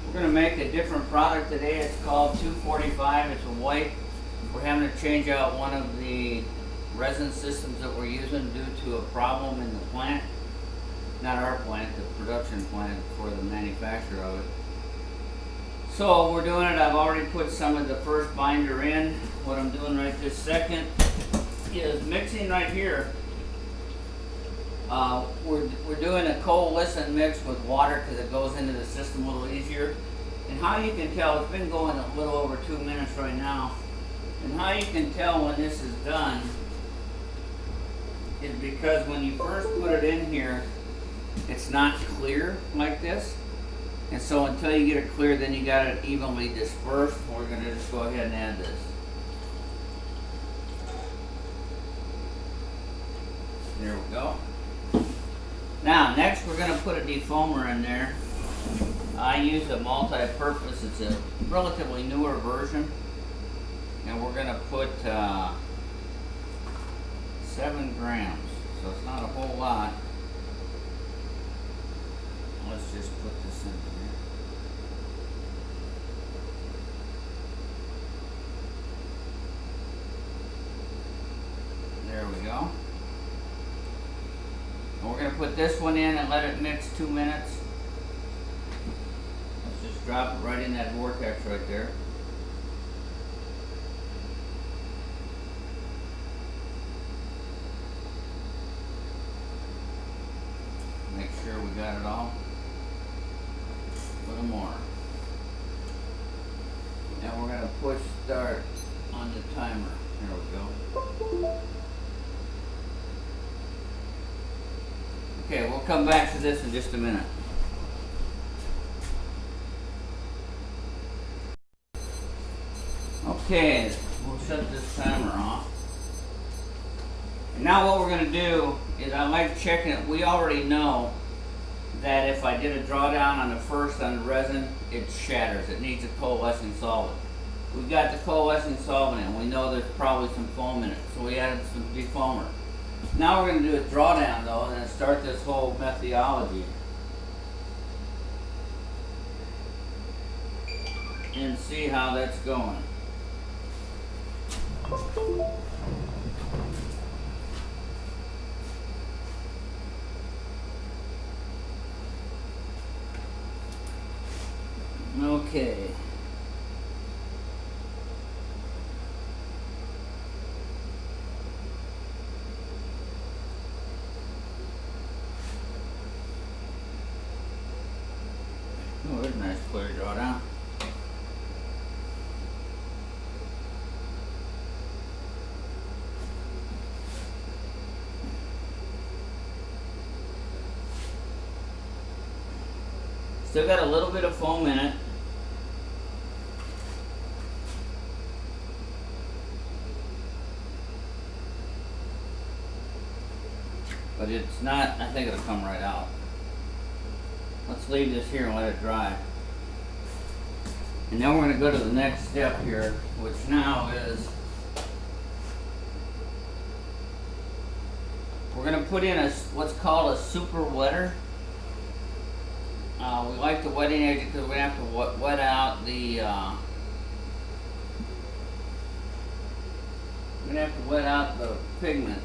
We're going to make a different product today. It's called 245. It's a white. We're having to change out one of the resin systems that we're using due to a problem in the plant. Not our plant, the production plant for the manufacture of it. So we're doing it. I've already put some of the first binder in. What I'm doing right this second is mixing right here. We're doing a coalescent mix with water because it goes into the system a little easier. And how you can tell, it's been going a little over 2 minutes right now. And how you can tell when this is done is because when you first put it in here, it's not clear like this. And so until you get it clear, then you got it evenly dispersed. We're going to just go ahead and add this. There we go. Now, next we're going to put a defoamer in there. I use a multi-purpose. It's a relatively newer version. And we're going to put 7 grams. So it's not a whole lot. Let's just put this in here. There we go. And we're going to put this one in and let it mix 2 minutes. Let's just drop it right in that vortex right there. Make sure we got it all. A little more. And we're going to push start on the timer. There we go. Okay, we'll come back to this in just a minute. Okay, we'll shut this timer off. And now what we're going to do is I like checking it. We already know that if I did a drawdown on the first on the resin, it shatters. It needs a coalescing solvent. We've got the coalescing solvent in. We know there's probably some foam in it, so we added some defoamer. Now we're going to do a drawdown though and then start this whole methodology. And see how that's going. Okay. Oh, there's a nice clear drawdown. Still got a little bit of foam in it. But it's not, I think it'll come right out. Let's leave this here and let it dry. And then we're going to go to the next step here, which now is we're going to put in a what's called a super wetter. We like the wetting agent because we have to wet out the pigment.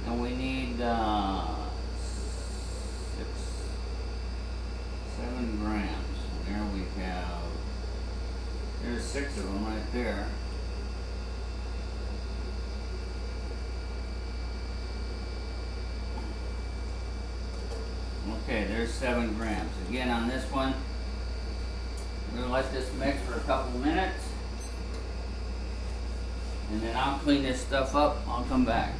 And we need 7 grams. And there we have, there's 6 of them right there. Okay, there's 7 grams. Again, on this one, we're going to let this mix for a couple minutes. And then I'll clean this stuff up. I'll come back.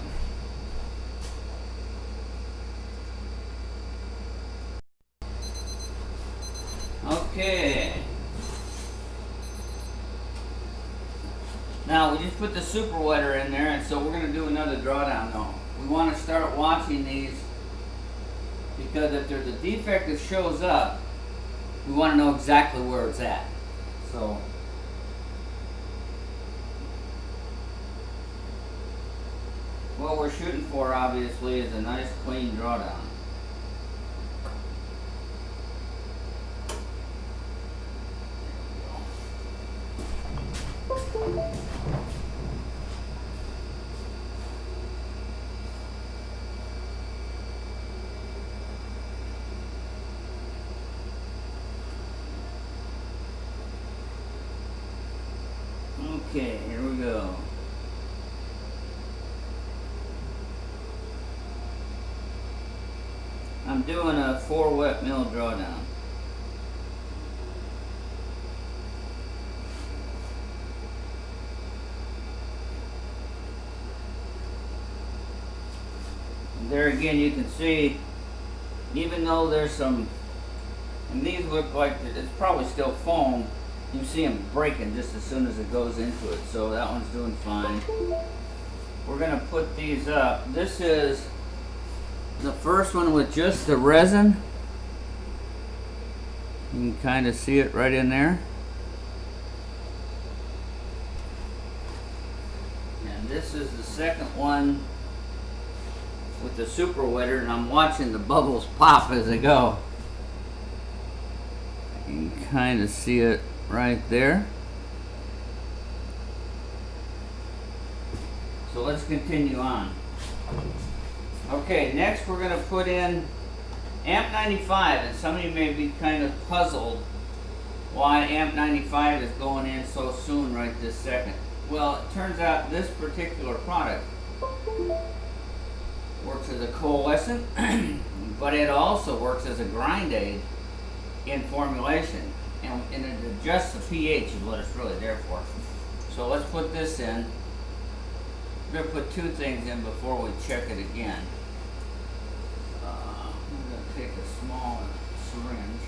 Okay. Now we just put the super wetter in there, and so we're going to do another drawdown though. We want to start watching these because if there's a defect that shows up, we want to know exactly where it's at. So what we're shooting for obviously is a nice clean drawdown. Okay, here we go. I'm doing a 4 wet mill drawdown. And there again you can see, even though there's some, and these look like it's probably still foam, you see them breaking just as soon as it goes into it, so that one's doing fine. We're going to put these up. This is the first one with just the resin. You can kind of see it right in there. And this is the second one with the super wetter, and I'm watching the bubbles pop as they go. You can kind of see it right there. So let's continue on. Okay, next we're going to put in AMP 95, and some of you may be kind of puzzled why AMP 95 is going in so soon right this second. Well, it turns out this particular product works as a coalescent, but it also works as a grind aid in formulation, and it adjusts the pH is what it's really there for. So let's put this in. We're going to put 2 things in before we check it again. I'm going to take a small syringe,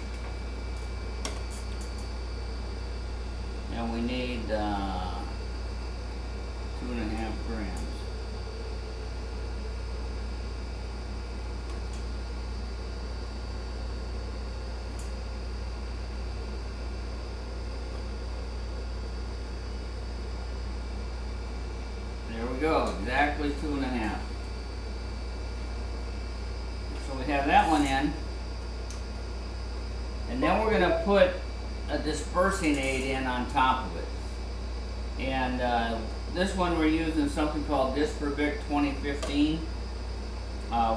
and we need 2.5 grams. There we go, exactly 2.5. So we have that one in, and then we're going to put a dispersing aid in on top of it. And this one we're using something called Disperbic 2015.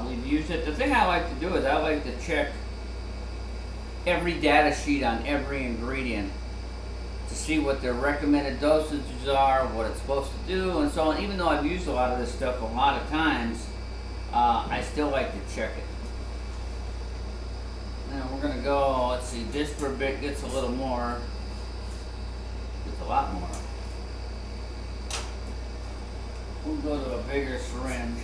We've used it. The thing I like to do is I like to check every data sheet on every ingredient to see what their recommended dosages are, what it's supposed to do, and so on. Even though I've used a lot of this stuff a lot of times, I still like to check it. Now we're going to go, let's see, Disperbic gets a little more, gets a lot more. We'll go to a bigger syringe.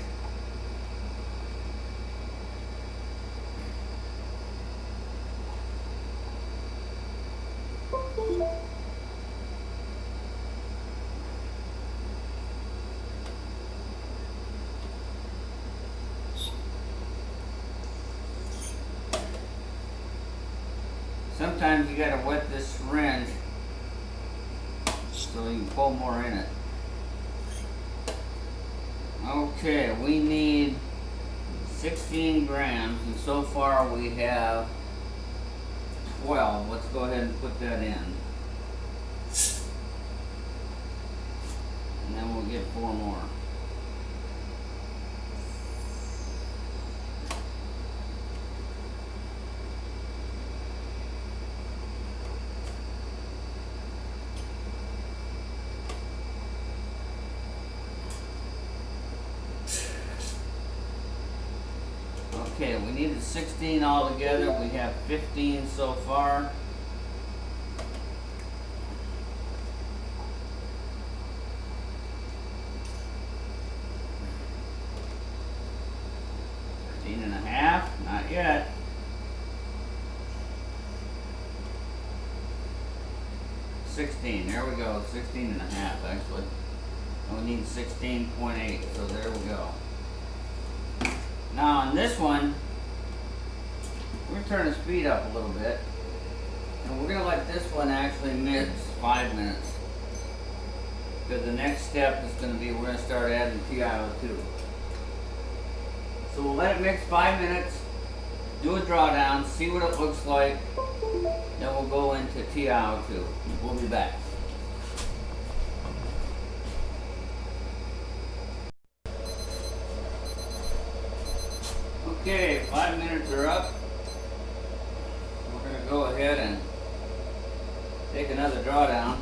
Sometimes you gotta wet this syringe so you can pull more in it. Okay, we need 16 grams, and so far we have 12. Let's go ahead and put that in. And then we'll get 4 more. Okay, we needed 16 altogether. We have 15 so far. And a half, not yet. 16, there we go, 16 and a half actually. And we need 16.8, so there we go. Now on this one, we're going to turn the speed up a little bit. And we're going to let this one actually mix 5 minutes. Because the next step is going to be, we're going to start adding TiO2. So we'll let it mix 5 minutes, do a drawdown, see what it looks like, then we'll go into TiO2. We'll be back. Okay, 5 minutes are up. We're going to go ahead and take another drawdown.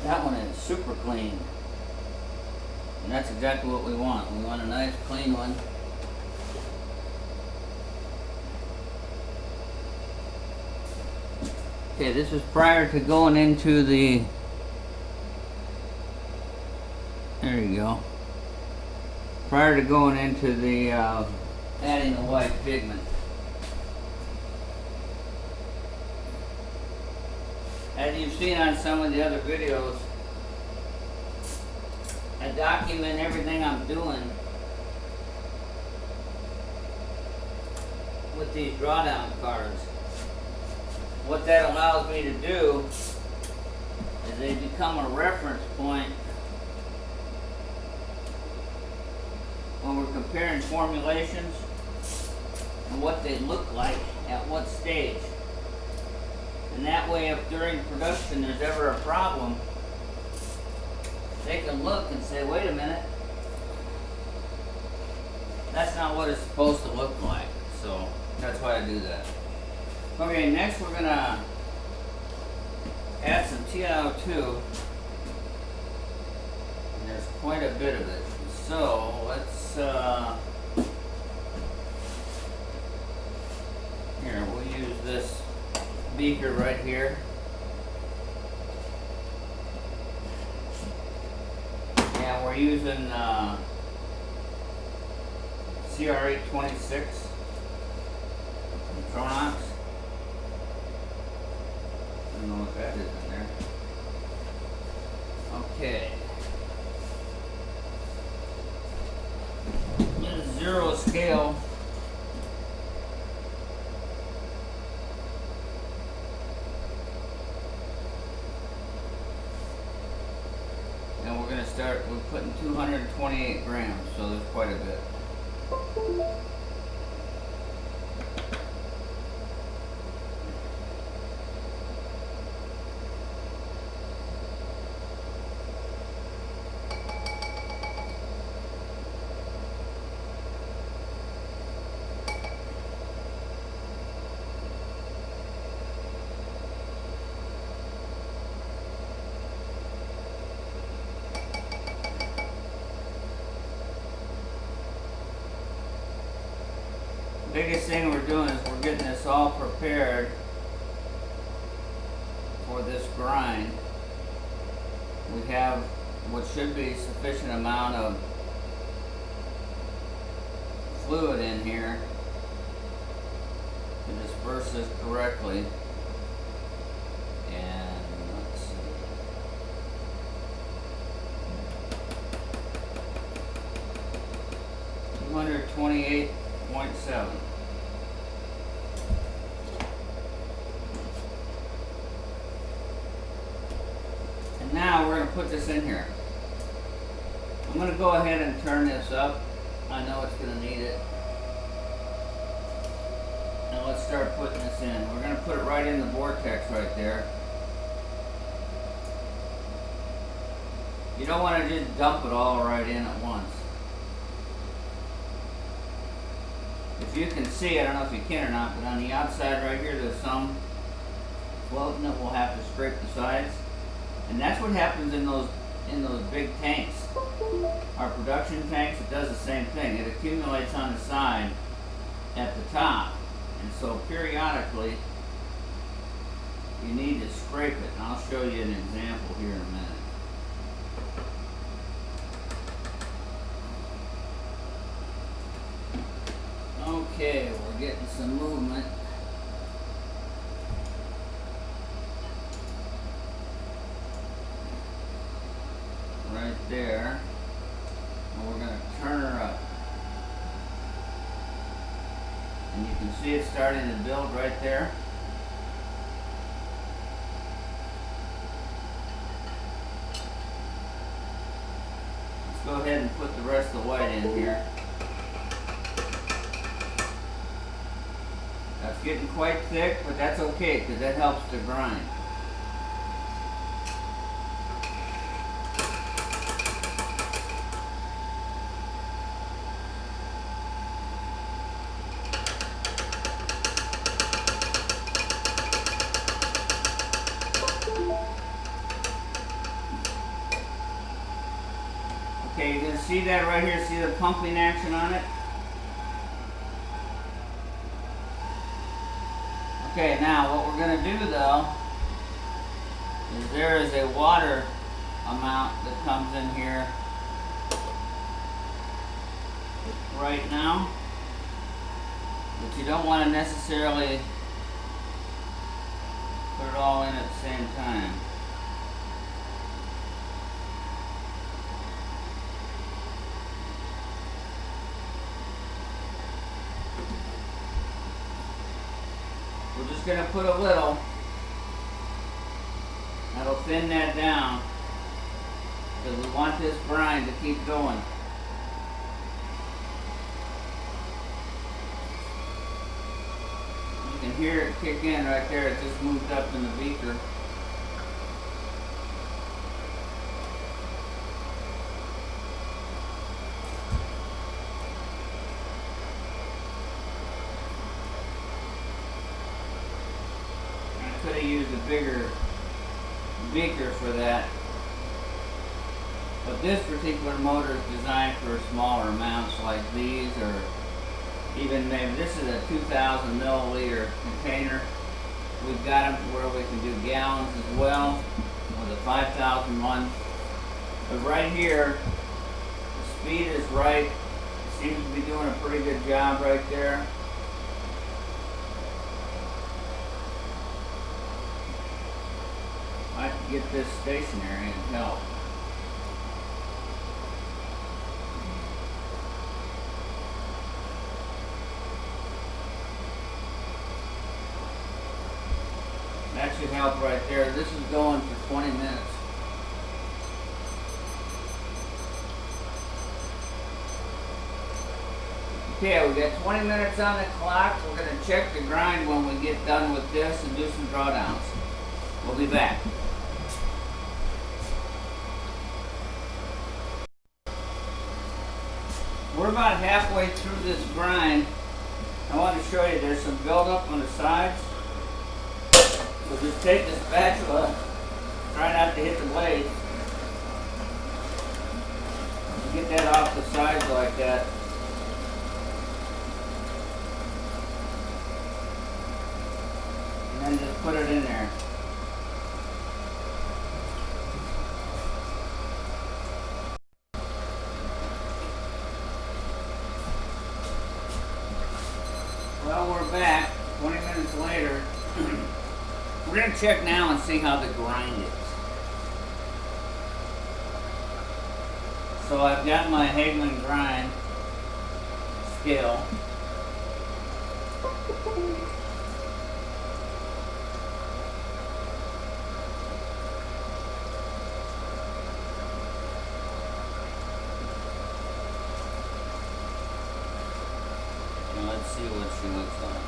That one is super clean. And that's exactly what we want. We want a nice clean one. Okay, this is prior to going into the, there you go. Prior to going into the, adding the white pigment. As you've seen on some of the other videos, I document everything I'm doing with these drawdown cards. What that allows me to do is they become a reference point when we're comparing formulations and what they look like at what stage. And that way, if during production there's ever a problem, they can look and say, wait a minute, that's not what it's supposed to look like. So that's why I do that. Okay, next we're gonna add some TiO2. And there's quite a bit of it. So let's here, we'll use this beaker right here. And we're using CR826 from Tronox. I don't know what that is in there. Okay. This is 0 scale. And we're going to start with putting 228 grams, so there's quite a bit. Biggest thing we're doing is we're getting this all prepared for this grind. We have what should be sufficient amount of fluid in here to disperse this correctly. And let's see. $228.7. And now we're going to put this in here. I'm going to go ahead and turn this up. I know it's going to need it. Now let's start putting this in. We're going to put it right in the vortex right there. You don't want to just dump it all right in at once. If you can see, I don't know if you can or not, but on the outside right here there's some floating that we'll have to scrape the sides. And that's what happens in those big tanks. Our production tanks, it does the same thing. It accumulates on the side at the top. And so periodically you need to scrape it. And I'll show you an example here in a minute. Okay, we're getting some movement. Right there. And we're going to turn her up. And you can see it starting to build right there. Let's go ahead and put the rest of the white in here. That's getting quite thick, but that's okay because that helps to grind. Okay, you can see that right here. See the pumping action on it? Okay, now what we're going to do though is there is a water amount that comes in here right now, but you don't want to necessarily put it all in at the same time. We're just going to put a little. That'll thin that down because we want this brine to keep going. You can hear it kick in right there. It just moved up in the beaker. I could have used a bigger beaker for that, but this particular motor is designed for smaller amounts like these, or even maybe this is a 2,000 milliliter container. We've got them to where we can do gallons as well with a 5,000 one. But right here, the speed is right. It seems to be doing a pretty good job right there. I can get this stationary and help. That should help right there. This is going for 20 minutes. Okay, we got 20 minutes on the clock. We're going to check the grind when we get done with this and do some drawdowns. We'll be back. We're about halfway through this grind. I want to show you there's some buildup on the sides. So just take the spatula, try not to hit the blade. Get that off the sides like that. And then just put it in there. Well, we're back 20 minutes later. We're going to check now and see how the grind is. So I've got my Hagelin grind scale. Now let's see what she looks like.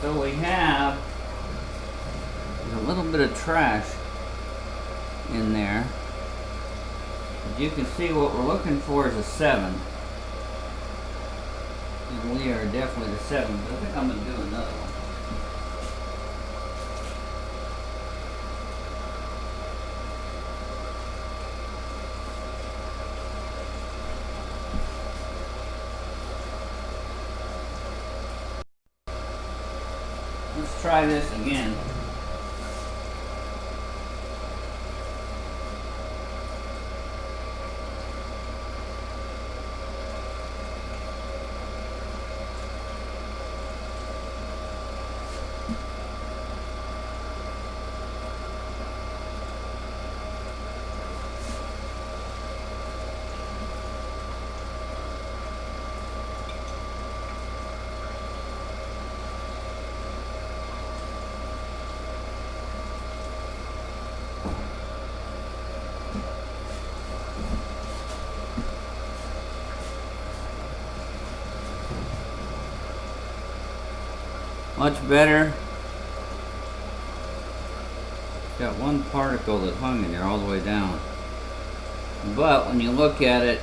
So we have a little bit of trash in there. As you can see, what we're looking for is a 7. And we are definitely the 7, but I think I'm going to do another one. Let's try this again. Much better. Got one one particle that hung in there all the way down. But when you look at it,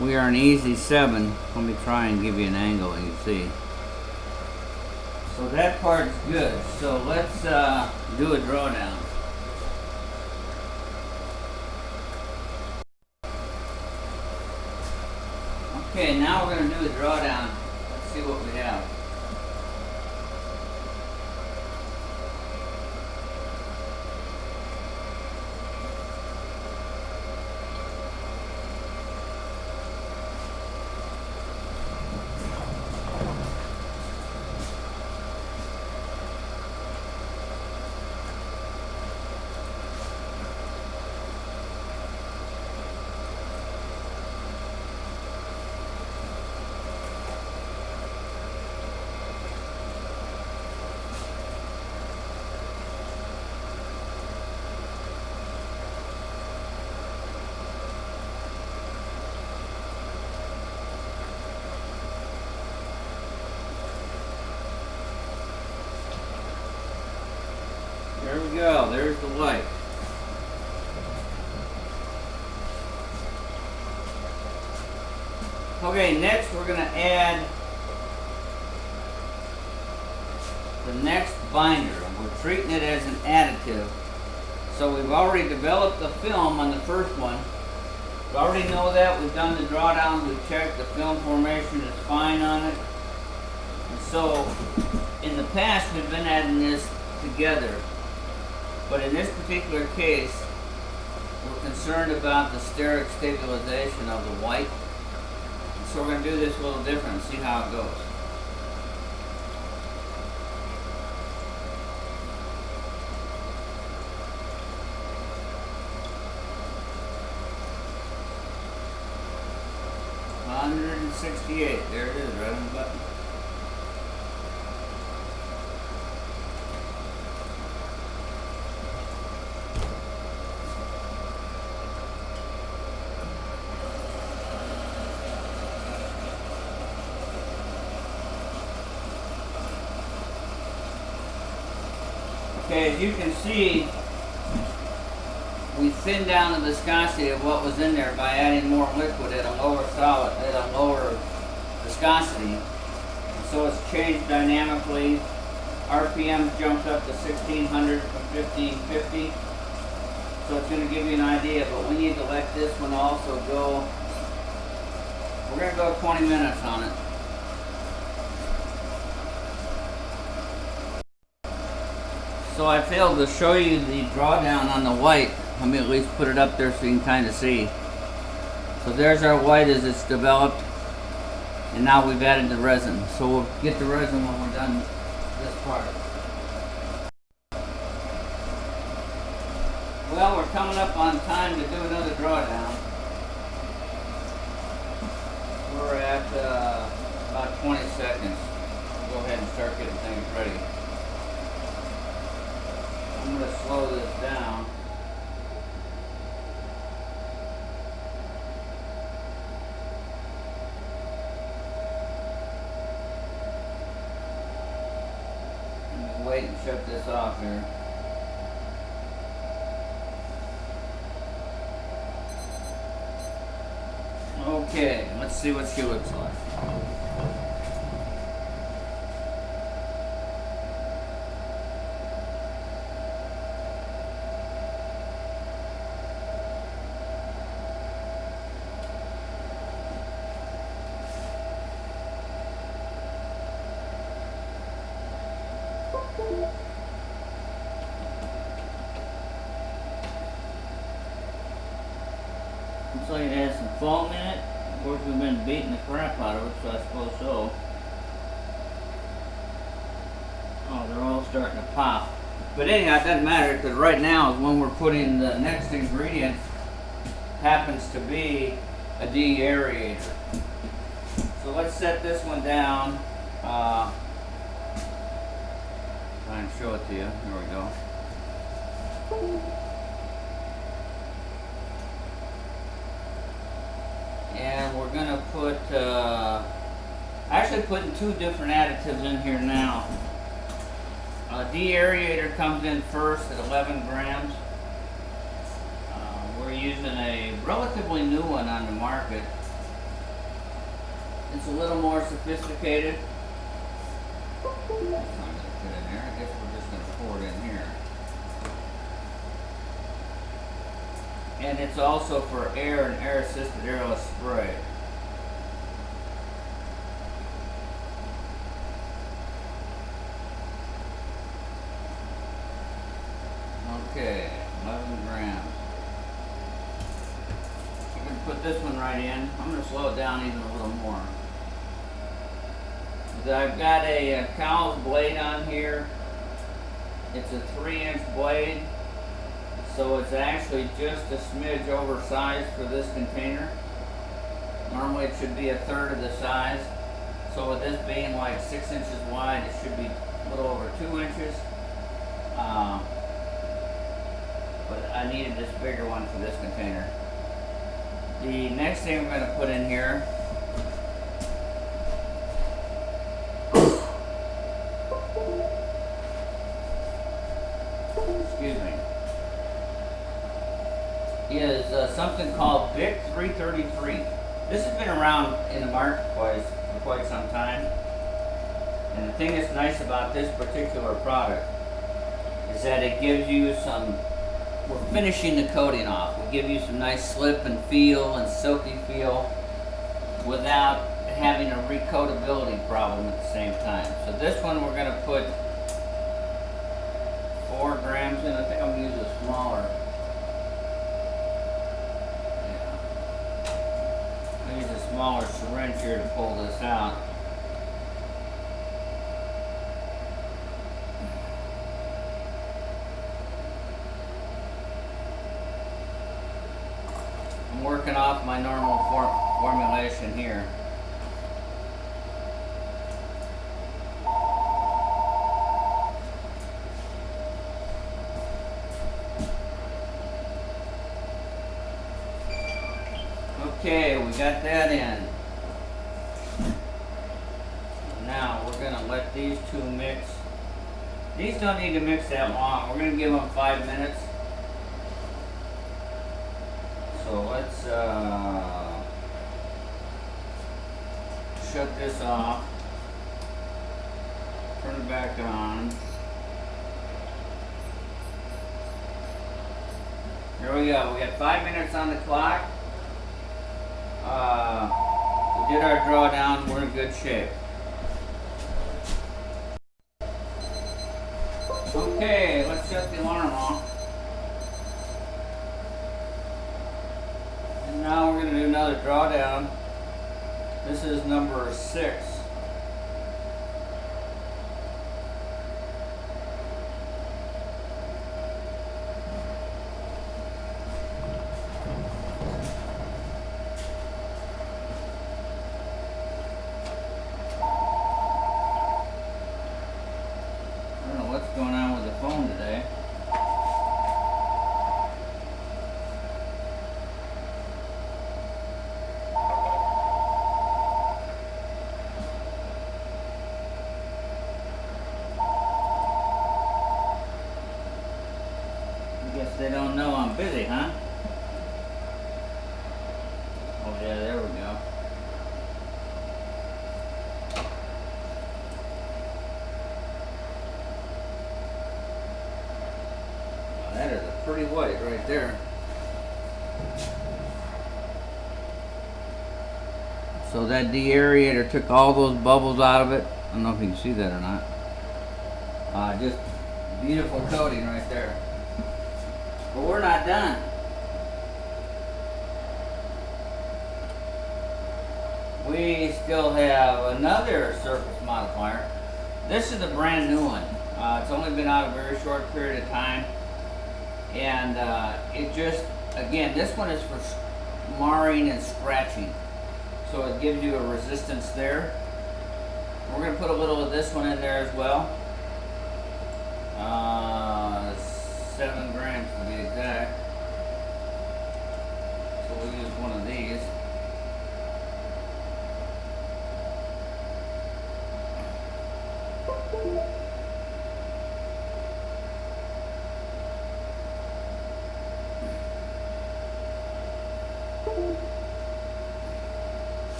we are an easy 7. Let me try and give you an angle and you can see. So that part's good. So let's do a drawdown. Okay, now we're going to do a drawdown. Let's see what we have. There we go, there's the light. Okay, next we're going to add the next binder. We're treating it as an additive. So we've already developed the film on the first one. We already know that. We've done the drawdowns, we've checked the film formation is fine on it. And so in the past we've been adding this together. But in this particular case, we're concerned about the steric stabilization of the white. So we're going to do this a little different and see how it goes. $168, there it is, right on the button. Okay, as you can see, we thinned down the viscosity of what was in there by adding more liquid at a lower solid, at a lower viscosity. And so it's changed dynamically. RPM jumped up to 1600 from 1550. So it's going to give you an idea, but we need to let this one also go. We're going to go 20 minutes on it. So I failed to show you the drawdown on the white. Let me at least put it up there so you can kind of see. So there's our white as it's developed. And now we've added the resin. So we'll get the resin when we're done this part. Well, we're coming up on time to do another drawdown. We're at about 20 seconds. We'll go ahead and start getting things ready. I'm going to slow this down. Let me wait and shut this off here. Okay, let's see what she looks like. Looks like it has some foam in it. Of course, we've been beating the crap out of it, so I suppose so. Oh, they're all starting to pop. But anyhow, it doesn't matter, because right now is when we're putting the next ingredient. Happens to be a deaerator. So let's set this one down. Try and show it to you. There we go. And we're gonna put, actually putting two different additives in here now. De-aerator comes in first at 11 grams. We're using a relatively new one on the market. It's a little more sophisticated. It's not going to fit in there. I guess we're just going to pour it in here. And it's also for air and air-assisted airless spray. Okay, 11 grams. I'm going to put this one right in. I'm going to slow it down even a little more. I've got a cow's blade on here. It's a 3-inch blade, so it's actually just a smidge oversized for this container. Normally it should be a third of the size. So with this being like 6 inches wide, it should be a little over 2 inches. But I needed this bigger one for this container. The next thing we're going to put in here is something called BIC 333. This has been around in the marketplace for quite some time. And the thing that's nice about this particular product is that it gives you some, we're finishing the coating off. We give you some nice slip and feel and silky feel without having a recoatability problem at the same time. So this one we're going to put 4 grams in. I think I'm going to use a smaller. Use a smaller syringe here to pull this out. I'm working off my normal formulation here. Okay, we got that in. Now we're going to let these two mix. These don't need to mix that long. We're going to give them 5 minutes. So let's shut this off. Turn it back on. Here we go. We got 5 minutes on the clock. We did our drawdown, we're in good shape. Okay, let's shut the alarm off. And now we're going to do another drawdown. This is number 6. Going on with the phone today. I guess they don't know I'm busy, huh? Oh yeah, there we go. That is a pretty white right there. So that de-aerator took all those bubbles out of it. I don't know if you can see that or not. Just beautiful coating right there. But we're not done. We still have another surface modifier. This is a brand new one. It's only been out a very short period of time. And it just, again, this one is for marring and scratching. So it gives you a resistance there. We're going to put a little of this one in there as well. 7 grams to be exact. So we'll use one of these.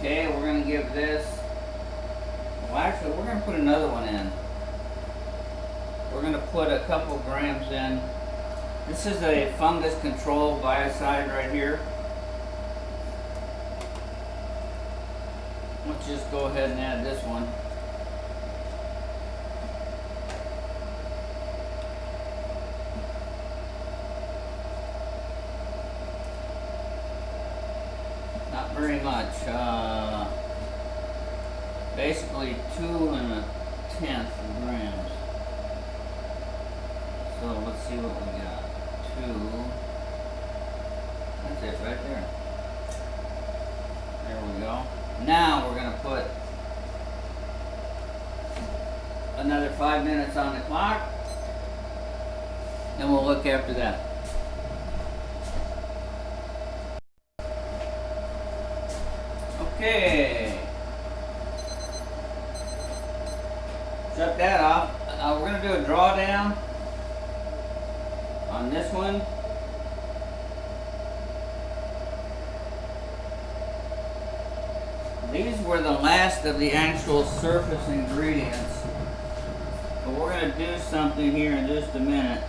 Okay, we're going to give this, well actually we're going to put another one in. We're going to put a couple grams in. This is a fungus control biocide right here. Let's just go ahead and add this one. Not very much. Basically 2 1/10 grams. So let's see what we got. 2. That's it right there. There we go. Now we're going to put another 5 minutes on the clock, and we'll look after that. Okay. Shut that off. We're going to do a drawdown on this one. These were the last of the actual surface ingredients. But we're going to do something here in just a minute.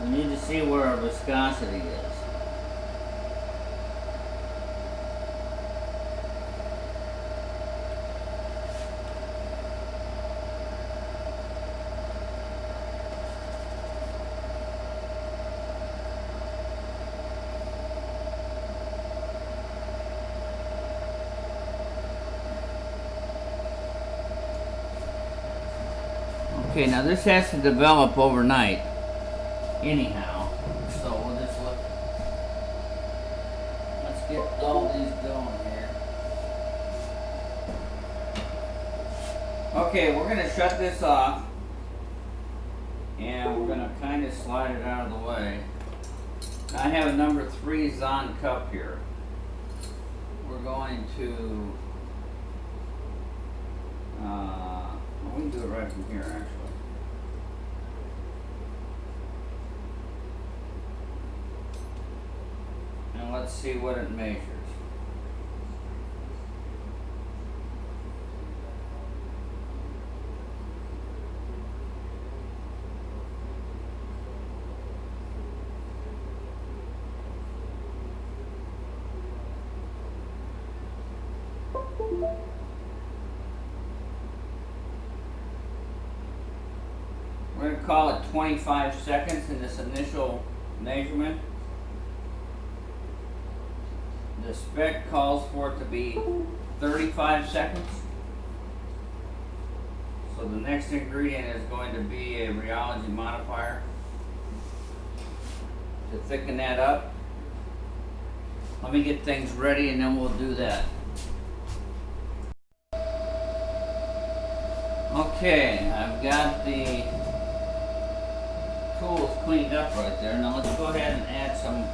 We need to see where our viscosity is. Okay, now this has to develop overnight, anyhow, so we'll just look. Let's get all these going here. Okay, we're going to shut this off, and we're going to kind of slide it out of the way. I have a number 3 Zahn cup here. We're going to, we can do it right from here actually. And let's see what it measures. We're going to call it 25 seconds in this initial measurement. The spec calls for it to be 35 seconds. So the next ingredient is going to be a rheology modifier to thicken that up. Let me get things ready and then we'll do that. Okay, I've got the tools cleaned up right there. Now let's go ahead and add some.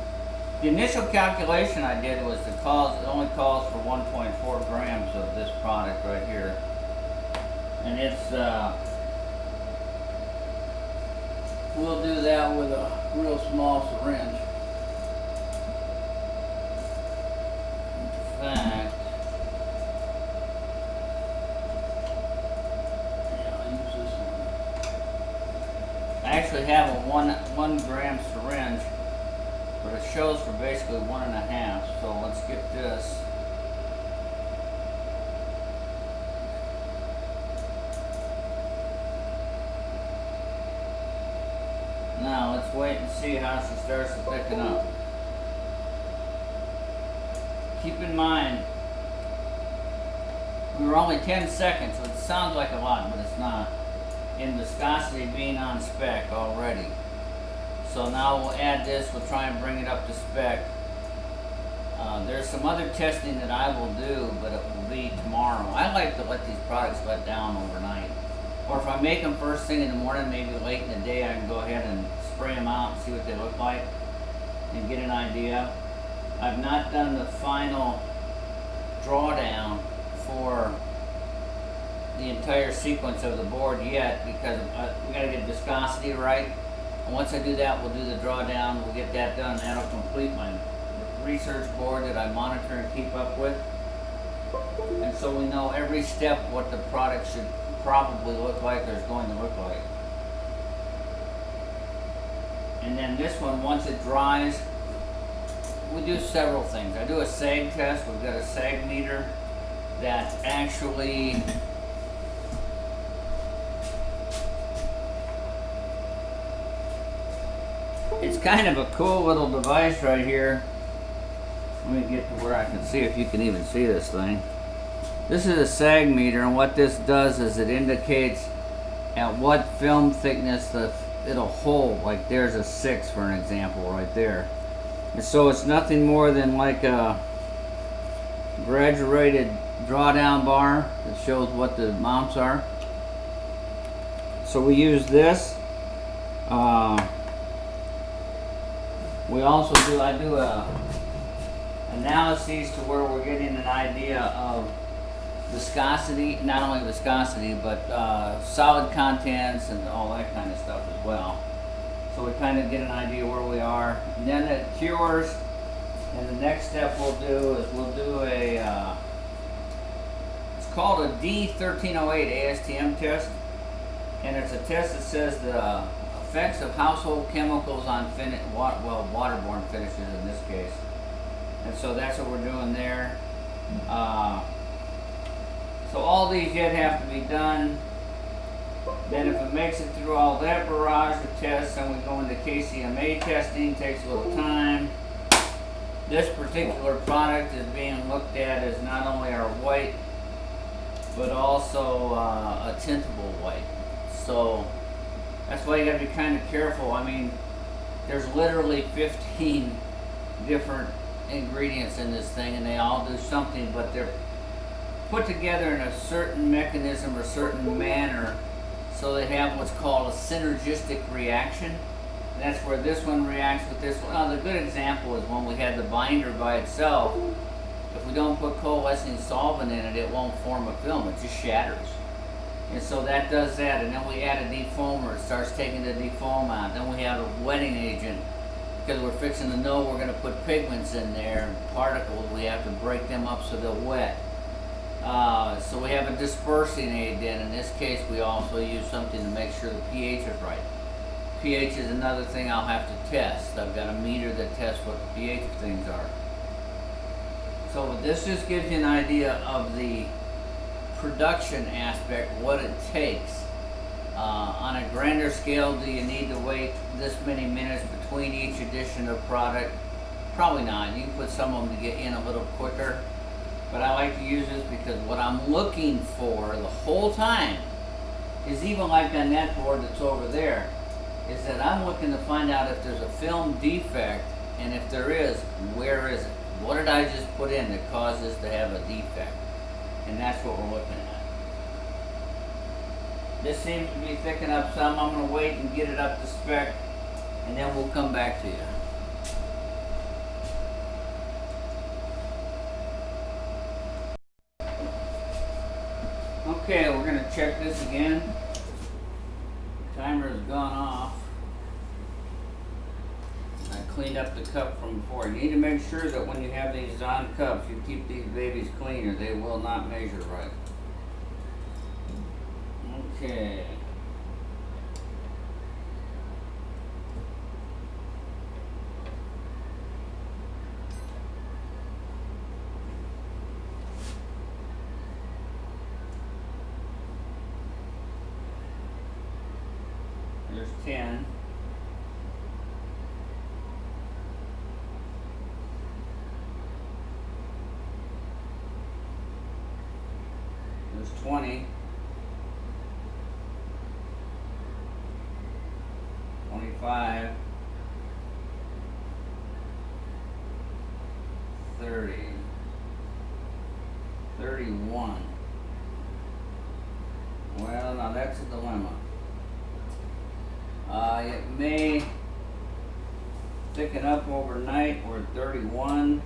The initial calculation I did was it only calls for 1.4 grams of this product right here. And it's, we'll do that with a real small syringe. In fact, I'll use this one. I actually have a 1 gram syringe, but it shows for basically 1.5. So let's get this. Now let's wait and see how she starts to thicken up. Keep in mind, we were only 10 seconds, so it sounds like a lot, but it's not. In viscosity being on spec already. So now we'll add this, we'll try and bring it up to spec. There's some other testing that I will do, but it will be tomorrow. I like to let these products let down overnight. Or if I make them first thing in the morning, maybe late in the day, I can go ahead and spray them out and see what they look like and get an idea. I've not done the final drawdown for the entire sequence of the board yet because we got to get viscosity right. And once I do that, we'll do the drawdown. We'll get that done. That'll complete my research board that I monitor and keep up with. And so we know every step what the product should probably look like or is going to look like. And then this one, once it dries, we do several things. I do a sag test. We've got a sag meter that actually it's kind of a cool little device right here. Let me get to where I can see if you can even see this thing. This is a sag meter, and what this does is it indicates at what film thickness it'll hold. Like there's a 6 for an example right there. And so it's nothing more than like a graduated drawdown bar that shows what the mounts are. So we use this. We also I do a analyses to where we're getting an idea of viscosity, not only viscosity, but solid contents and all that kind of stuff as well. So we kind of get an idea where we are. And then it cures, and the next step we'll do is we'll do a, it's called a D1308 ASTM test. And it's a test that says the effects of household chemicals on waterborne finishes in this case. And so that's what we're doing there. So all these yet have to be done. Then if it makes it through all that barrage of tests, then we go into KCMA testing, takes a little time. This particular product is being looked at as not only our white, but also a tintable white. So that's why you gotta be kind of careful. I mean, there's literally 15 different ingredients in this thing, and they all do something, but they're put together in a certain mechanism or certain manner so they have what's called a synergistic reaction. And that's where this one reacts with this one. Now, the good example is when we had the binder by itself. If we don't put coalescing solvent in it, it won't form a film, it just shatters. And so that does that, and then we add a defoamer, it starts taking the defoam out. Then we have a wetting agent, because we're fixing to know we're gonna put pigments in there, and particles, we have to break them up so they'll wet. So we have a dispersing aid then. In this case, we also use something to make sure the pH is right. pH is another thing I'll have to test. I've got a meter that tests what the pH of things are. So this just gives you an idea of the production aspect, what it takes. On a grander scale, do you need to wait this many minutes between each edition of product? Probably not. You can put some of them to get in a little quicker. But I like to use this because what I'm looking for the whole time is, even like on that board that's over there, is that I'm looking to find out if there's a film defect, and if there is, where is it? What did I just put in that caused this to have a defect? And that's what we're looking at. This seems to be thickening up some. I'm going to wait and get it up to spec, and then we'll come back to you. Okay, we're going to check this again. Timer has gone off. I cleaned up the cup from before. You need to make sure that when you have these on cups, you keep these babies clean or they will not measure right. Okay. There's 10. There's 20. 25. 30. 31. Well, now that's a dilemma. It may thicken up overnight. We're at 31.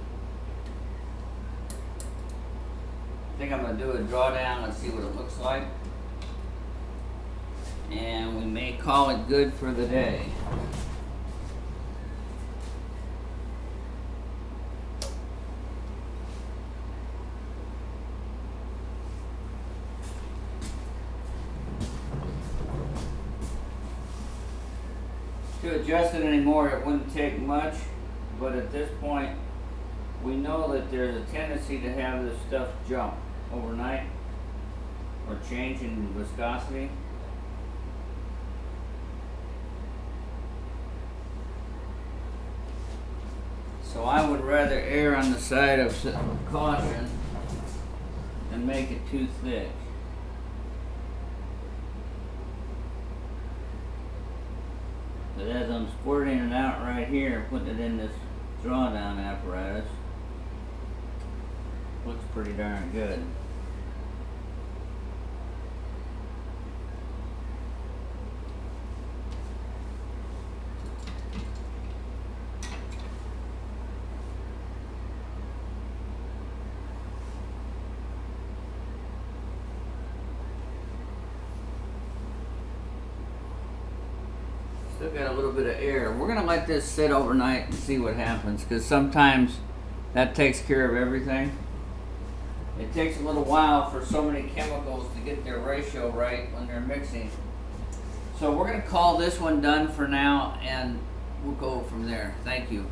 I think I'm going to do a drawdown and see what it looks like. And we may call it good for the day. To adjust it anymore, it wouldn't take much, but at this point, we know that there's a tendency to have this stuff jump overnight or change in viscosity. So I would rather err on the side of caution than make it too thick. But as I'm squirting it out right here, putting it in this drawdown apparatus, looks pretty darn good. Still got a little bit of air. We're gonna let this sit overnight and see what happens, because sometimes that takes care of everything. It takes a little while for so many chemicals to get their ratio right when they're mixing. So we're gonna call this one done for now, and we'll go from there. Thank you.